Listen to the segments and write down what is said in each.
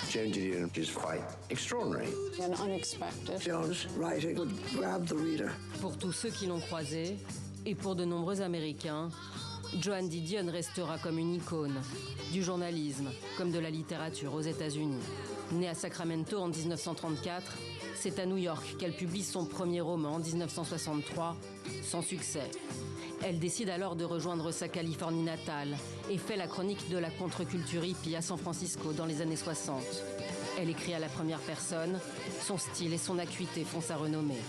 Joan Didion is quite extraordinary. And unexpected. Joan's writing would grab the reader. Pour tous ceux qui l'ont croisée, et pour de nombreux Américains, Joan Didion restera comme une icône du journalisme comme de la littérature aux États-Unis. Née à Sacramento en 1934, c'est à New York qu'elle publie son premier roman en 1963, sans succès. Elle décide alors de rejoindre sa Californie natale et fait la chronique de la contre-culture hippie à San Francisco dans les années 60. Elle écrit à la première personne, son style et son acuité font sa renommée.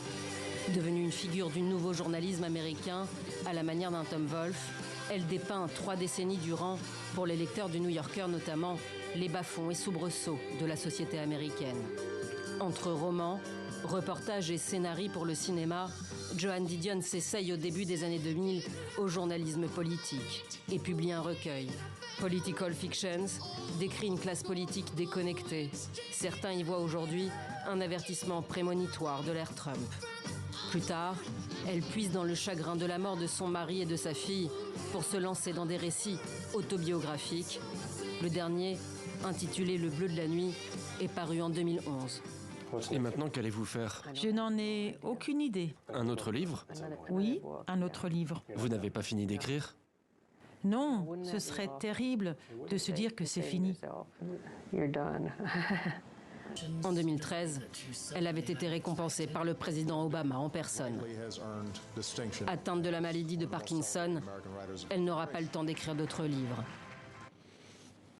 Devenue une figure du nouveau journalisme américain, à la manière d'un Tom Wolfe, elle dépeint 3 décennies durant, pour les lecteurs du New Yorker notamment, les bas-fonds et soubresauts de la société américaine. Entre romans, reportages et scénarii pour le cinéma, Joan Didion s'essaye au début des années 2000 au journalisme politique et publie un recueil. Political Fictions décrit une classe politique déconnectée. Certains y voient aujourd'hui un avertissement prémonitoire de l'ère Trump. Plus tard, elle puise dans le chagrin de la mort de son mari et de sa fille pour se lancer dans des récits autobiographiques. Le dernier, intitulé Le bleu de la nuit, est paru en 2011. Et maintenant, qu'allez-vous faire? Je n'en ai aucune idée. Un autre livre? Oui, un autre livre. Vous n'avez pas fini d'écrire? Non, ce serait terrible de se dire que c'est fini. En 2013, elle avait été récompensée par le président Obama en personne. Atteinte de la maladie de Parkinson, elle n'aura pas le temps d'écrire d'autres livres.